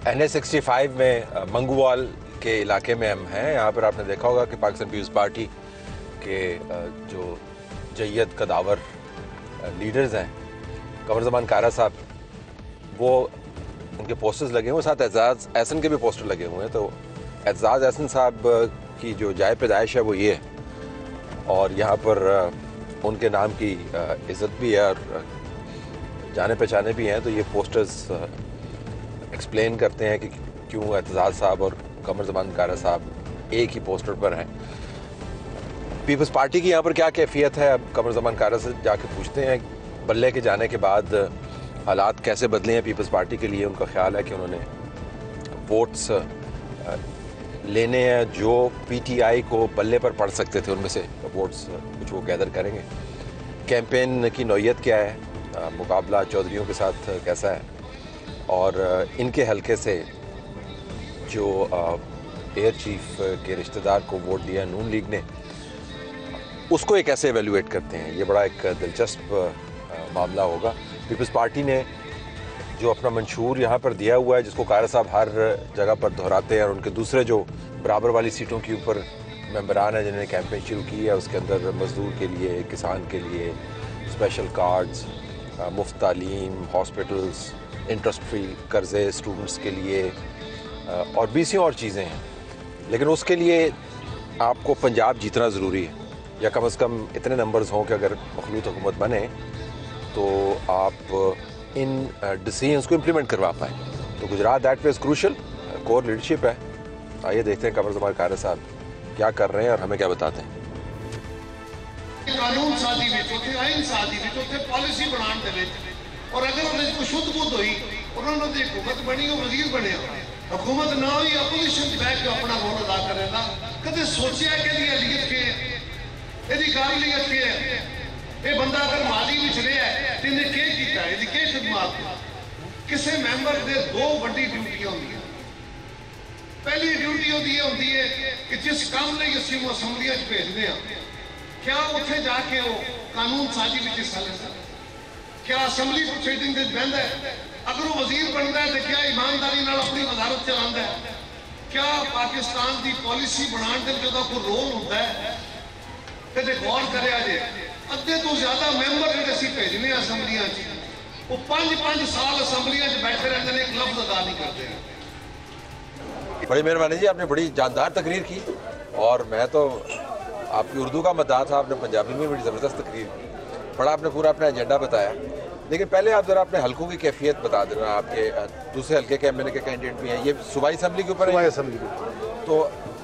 NA65 में मंगूवाल के इलाके में हम हैं। यहाँ पर आपने देखा होगा कि पाकिस्तान पीपल्स पार्टी के जो जय्यद कदावर लीडर्स हैं, कमर ज़मान कारा साहब, वो उनके पोस्टर्स लगे हुए, साथ एजाज एहसन के भी पोस्टर लगे हुए हैं। तो एजाज एहसन साहब की जो जाए पैदाइश है वो ये है, और यहाँ पर उनके नाम की इज़्ज़त भी है और जाने पहचाने भी हैं। तो ये पोस्टर्स एक्सप्लेन करते हैं कि क्यों एतजाज़ साहब और कमर ज़मान कारा साहब एक ही पोस्टर पर हैं। पीपल्स पार्टी की यहाँ पर क्या कैफियत है, अब कमर ज़मान कारा से जाके पूछते हैं। बल्ले के जाने के बाद हालात कैसे बदले हैं पीपल्स पार्टी के लिए। उनका ख्याल है कि उन्होंने वोट्स लेने हैं जो PTI को बल्ले पर पड़ सकते थे, उनमें से वोट्स कुछ वो गैदर करेंगे। कैंपेन की नौयत क्या है, मुकाबला चौधरियों के साथ कैसा है, और इनके हलके से जो एयर चीफ के रिश्तेदार को वोट दिया नून लीग ने, उसको ये कैसे एवेल्युएट करते हैं। ये बड़ा एक दिलचस्प मामला होगा। पीपल्स पार्टी ने जो अपना मंशूर यहाँ पर दिया हुआ है, जिसको कारा साहब हर जगह पर दोहराते हैं, और उनके दूसरे जो बराबर वाली सीटों के ऊपर मेंबरान हैं जिन्होंने कैंपेन शुरू की है, उसके अंदर मजदूर के लिए, किसान के लिए स्पेशल कार्ड्स, मुफ्त तालीम, हॉस्पिटल्स, इंटरेस्ट फ्री कर्जे स्टूडेंट्स के लिए, और 20 और चीज़ें हैं। लेकिन उसके लिए आपको पंजाब जीतना ज़रूरी है, या कम से कम इतने नंबर्स हों कि अगर मखलूत हुकूमत बने तो आप इन डिसीजंस को इम्प्लीमेंट करवा पाएँ। तो Gujarat that way is crucial, core leadership है। आइए देखते हैं कमर ज़मान कारा साहब क्या कर रहे हैं और हमें क्या बताते हैं। कानून साजी आइन साजी पॉलिसी बनाने और अगर उन्हें शुद्ध बुद्ध हुई, उन्होंने हुकूमत बनी, वो वजीर बने, हुकूमत ना हुई, अपोजिशन बैठ के अपना रोल अदा करेगा। कदे सोचा कि अलियत के यदि काबिलियत के है, ये बंदा अगर माजी विच रहा है तो इन्हें क्या किया, यदि क्या खिदमत किसी मैंबर के दो बड़ी ड्यूटियां होंगी। पहली ड्यूटी होती है कि जिस काम लिए असं असैम्बलियां भेजने, क्या उत्थे जाके वो कानून साजी में हिस्सा लेता, क्या असैम्बली प्रोसीडिंग बहता है, अगर वो वजीर बनता है तो क्या ईमानदारी अपनी वजारत चलाता है, क्या पाकिस्तान की पॉलिसी बनाने के कोई रोल होता है। कदे गौर करे जे अद्धे तो ज्यादा मैंबर जो भेजने असैम्बलियां, वो 5-5 साल असैम्बलियां बैठे रहते हैं, एक लफ्ज अदा नहीं करते। बड़ी मेहरबानी जी, आपने बड़ी जानदार तकरीर की, और मैं तो आपकी उर्दू का मद्दाह था, आपने पंजाबी में बड़ी ज़बरदस्त तकरीर की, बड़ा आपने पूरा अपना एजेंडा बताया। लेकिन पहले आप ज़रा अपने हलकों की कैफियत बता देना। आपके दूसरे हल्के के MNA के कैंडिडेट भी हैं, ये सूबाई असम्बली के ऊपर है। असम्बली तो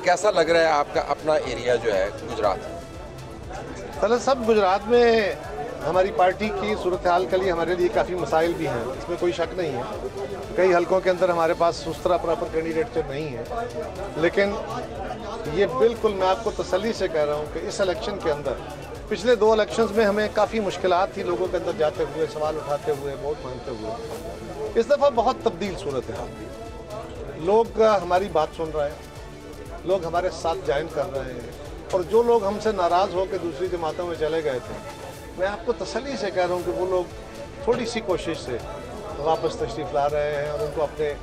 कैसा लग रहा है आपका अपना एरिया जो है गुजरात? तलत साहब, गुजरात में हमारी पार्टी की सूरत हाल के लिए हमारे लिए काफ़ी मसाइल भी हैं, इसमें कोई शक नहीं है। कई हलकों के अंदर हमारे पास उस तरह प्रॉपर कैंडिडेट तो नहीं है, लेकिन ये बिल्कुल मैं आपको तसल्ली से कह रहा हूँ कि इस इलेक्शन के अंदर, पिछले 2 इलेक्शंस में हमें काफ़ी मुश्किलात थी लोगों के अंदर जाते हुए, सवाल उठाते हुए, वोट मांगते हुए। इस दफ़ा बहुत तब्दील सूरत है, लोग हमारी बात सुन रहे हैं, लोग हमारे साथ ज्वाइन कर रहे हैं, और जो लोग हमसे नाराज़ होकर दूसरी जमातों में चले गए थे, मैं आपको तसल्ली से कह रहा हूँ कि वो लोग थोड़ी सी कोशिश से वापस तशरीफ़ ला रहे हैं, और उनको अपने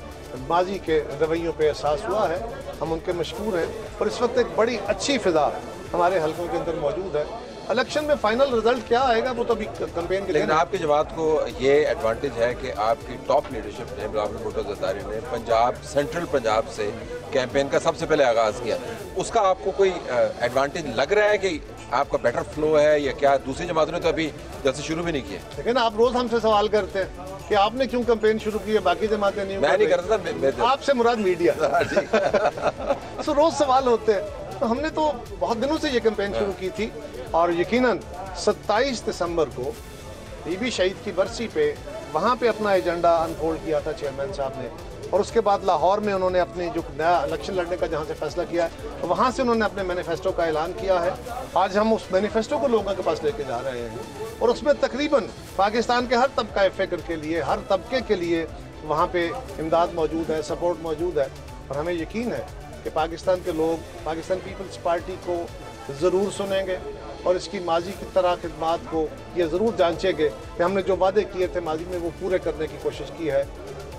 माजी के रवैयों पे एहसास हुआ है। हम उनके मशकूर हैं, और इस वक्त एक बड़ी अच्छी फ़िज़ा हमारे हलकों के अंदर मौजूद है। इलेक्शन में फाइनल रिजल्ट क्या आएगा वो तो अभी कैंपेन के, लेकिन आपकी जमात को ये एडवांटेज है कि आपकी टॉप लीडरशिप ने, बिलावल भुट्टो ज़रदारी ने पंजाब, सेंट्रल पंजाब से कैंपेन का सबसे पहले आगाज़ किया। उसका आपको कोई एडवांटेज लग रहा है कि आपका बेटर फ्लो है, या क्या दूसरी जमातों ने तो अभी जैसे शुरू भी नहीं किया? लेकिन आप रोज़ हमसे सवाल करते हैं कि आपने क्यों कैंपेन शुरू की है, बाकी जमातें नहीं। मैं नहीं करता था, आपसे मुराद मीडिया। तो रोज़ सवाल होते हैं। तो हमने तो बहुत दिनों से ये कैंपेन शुरू की थी, और यकीनन 27 दिसंबर को बीबी शहीद की बरसी पे वहाँ पे अपना एजेंडा अनफोल्ड किया था चेयरमैन साहब ने, और उसके बाद लाहौर में उन्होंने अपनी जो नया इलेक्शन लड़ने का जहाँ से फैसला किया है, तो वहाँ से उन्होंने अपने मैनिफेस्टो का ऐलान किया है। आज हम उस मैनिफेस्टो को लोगों के पास लेके जा रहे हैं, और उसमें तकरीबन पाकिस्तान के हर तबका फ़िक्र के लिए, हर तबके के लिए वहाँ पे इमदाद मौजूद है, सपोर्ट मौजूद है। और हमें यकीन है कि पाकिस्तान के लोग पाकिस्तान पीपल्स पार्टी को ज़रूर सुनेंगे, और इसकी माजी की तरह खिदमात को ये ज़रूर जांचेंगे कि हमने जो वादे किए थे माजी में वो पूरे करने की कोशिश की है।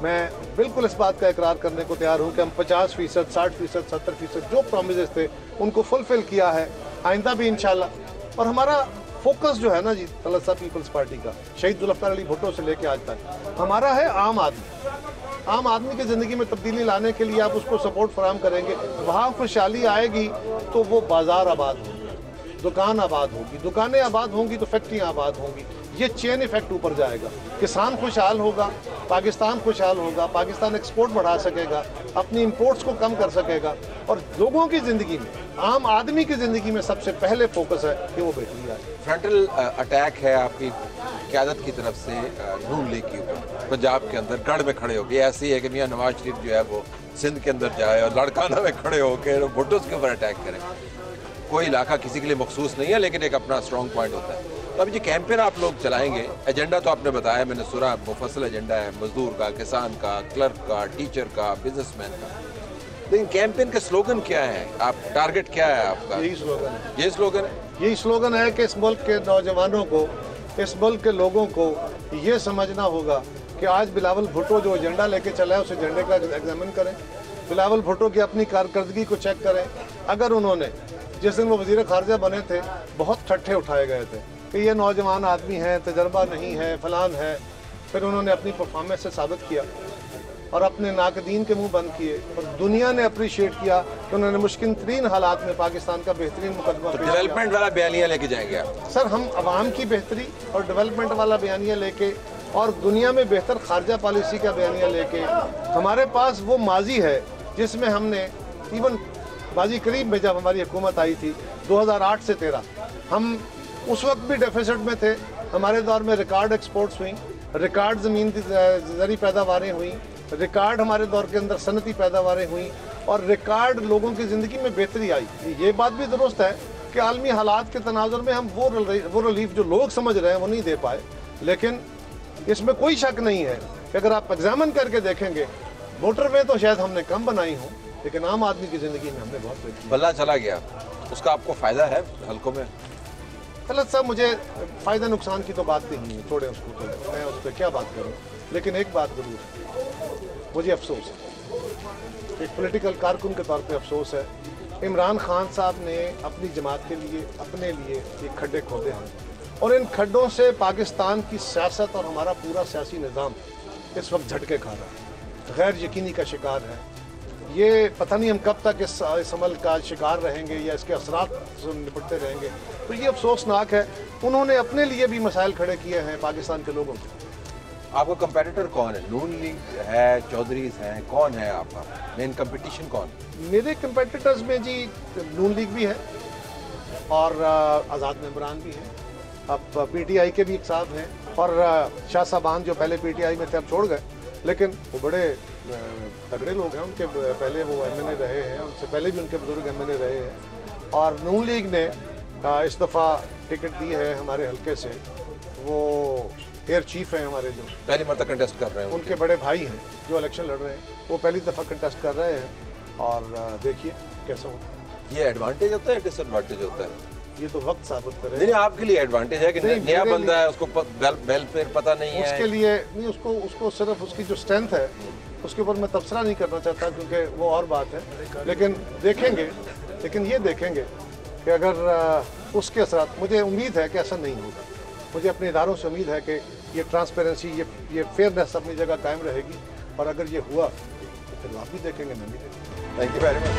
मैं बिल्कुल इस बात का इकरार करने को तैयार हूँ कि हम 50%, 60%, 70% जो प्रॉमिसेस थे उनको फुलफिल किया है, आइंदा भी इंशाल्लाह। और हमारा फोकस जो है ना जी तलत साहब पीपल्स पार्टी का, शहीद जुल्फ़िकार अली भुट्टो से लेके आज तक, हमारा है आम आदमी। आम आदमी की ज़िंदगी में तब्दीली लाने के लिए आप उसको सपोर्ट फराहम करेंगे, वहाँ खुशहाली आएगी तो वो बाज़ार आबाद होंगे, दुकान आबाद होगी, दुकानें आबाद होंगी तो फैक्ट्रियाँ आबाद होंगी, ये चेन इफेक्ट ऊपर जाएगा। किसान खुशहाल होगा, पाकिस्तान खुशहाल होगा, पाकिस्तान एक्सपोर्ट बढ़ा सकेगा, अपनी इंपोर्ट्स को कम कर सकेगा। और लोगों की ज़िंदगी में, आम आदमी की ज़िंदगी में सबसे पहले फोकस है कि वो बेहतरी आए। फ्रंटल अटैक है आपकी क़यादत की तरफ से नून लीग के ऊपर पंजाब के अंदर गढ़ में खड़े होकर। ऐसी है कि मियां नवाज शरीफ जो है वो सिंध के अंदर जाए और लड़काना में खड़े होकर भुट्टो के ऊपर अटैक करें। कोई इलाका किसी के लिए मखसूस नहीं है, लेकिन एक अपना स्ट्रॉन्ग पॉइंट होता है। तो अभी जो कैंपेन आप लोग चलाएंगे, एजेंडा तो आपने बताया, मैंने सुना मुफस्सल एजेंडा है, मजदूर का, किसान का, क्लर्क का, टीचर का, बिजनेसमैन का, लेकिन कैंपेन का स्लोगन क्या है? आप टारगेट क्या है आपका? यही स्लोगन है, यही स्लोगन है, यही स्लोगन है कि इस मुल्क के नौजवानों को, इस मुल्क के लोगों को ये समझना होगा कि आज बिलावल भुट्टो जो एजेंडा लेके चला है उस एजेंडे का एग्जामिन करें, बिलावल भुट्टो की अपनी कारकर्दगी को चेक करें। अगर उन्होंने, जिस दिन वो वज़ीर ख़ारजा बने थे, बहुत ठट्ठे उठाए गए थे कि ये नौजवान आदमी हैं, तजर्बा नहीं है, फलान है, फिर उन्होंने अपनी परफॉर्मेंस से साबित किया और अपने नाकदीन के मुंह बंद किए और दुनिया ने अप्रिशिएट किया कि उन्होंने मुश्किल तरीन हालात में पाकिस्तान का बेहतरीन मुकदमा पेश किया। डेवलपमेंट वाला बयानिया लेके जाएंगे आप? सर, हम अवाम की बेहतरी और डेवलपमेंट वाला बयानिया लेके और दुनिया में बेहतर खारजा पॉलिसी का बयानिया लेके, हमारे पास वो माजी है जिसमें हमने इवन माजी करीब में जब हमारी हुकूमत आई थी 2008 से 13, हम उस वक्त भी डेफिसिट में थे। हमारे दौर में रिकॉर्ड एक्सपोर्ट्स हुई, रिकॉर्ड ज़मीन की ज़री पैदावारें हुई, रिकॉर्ड हमारे दौर के अंदर सनती पैदावारें हुई और रिकॉर्ड लोगों की ज़िंदगी में बेहतरी आई। ये बात भी दुरुस्त है कि आलमी हालात के तनाजुर में हम वो रिलीफ जो लोग समझ रहे हैं वो नहीं दे पाए, लेकिन इसमें कोई शक नहीं है कि अगर आप एग्जामिन करके देखेंगे, मोटरवे तो शायद हमने कम बनाई हो, लेकिन आम आदमी की ज़िंदगी में हमने बहुत बेहतरी। बल्ला चला गया, उसका आपको फ़ायदा है हल्कों में? गलत साहब, मुझे फ़ायदा नुकसान की तो बात नहीं है, छोड़े उसको, तो मैं उस पर क्या बात करूँ। लेकिन एक बात ज़रूर है, मुझे अफसोस है, एक पॉलिटिकल कारकुन के तौर पे अफसोस है, इमरान खान साहब ने अपनी जमात के लिए, अपने लिए ये खड्डे खोदे हैं और इन खड्डों से पाकिस्तान की सियासत और हमारा पूरा सियासी निज़ाम इस वक्त झटके खा रहा है, गैर यकीनी का शिकार है। ये पता नहीं हम कब तक इस अमल का शिकार रहेंगे या इसके असरात से निपटते रहेंगे, तो ये अफसोसनाक है। उन्होंने अपने लिए भी मसाइल खड़े किए हैं पाकिस्तान के लोगों के। आपका कंपेटिटर कौन है? नून लीग है, चौधरीज हैं, कौन है आपका मेन कंपटीशन? कौन मेरे कंपेटिटर्स में जी नून लीग भी है और आज़ाद मेंबरान भी हैं। अब पीटीआई के भी एक साहब हैं और शाह साहबान जो पहले पीटीआई में थे अब छोड़ गए, लेकिन वो बड़े तगड़े लोग हैं। उनके पहले वो एमएनए रहे हैं, उनसे पहले भी उनके बुजुर्ग एमएनए रहे हैं। और नून लीग ने इस दफ़ा टिकट दी है हमारे हल्के से, वो एयर चीफ हैं हमारे, जो पहली मरतबा कंटेस्ट कर रहे हैं। उनके बड़े भाई हैं जो इलेक्शन लड़ रहे हैं, वो पहली दफ़ा कंटेस्ट कर रहे हैं और देखिए कैसा होता है। ये एडवांटेज होता है, डिसएडवांटेज होता है? ये तो वक्त साबित करे। नहीं, आपके लिए एडवांटेज है कि नया बंदा है, उसको बेल पे पता नहीं है। उसके लिए नहीं, उसको सिर्फ उसकी जो स्ट्रेंथ है उसके ऊपर मैं तबसरा नहीं करना चाहता क्योंकि वो और बात है, लेकिन देखेंगे, लेकिन ये देखेंगे कि अगर उसके असरात, मुझे उम्मीद है कि ऐसा नहीं होगा। मुझे अपने इदारों से उम्मीद है कि ये ट्रांसपेरेंसी, ये फेयरनेस अपनी जगह कायम रहेगी और अगर ये हुआ तो फिर आप भी देखेंगे, मैं भी देखेंगे। Thank you very much.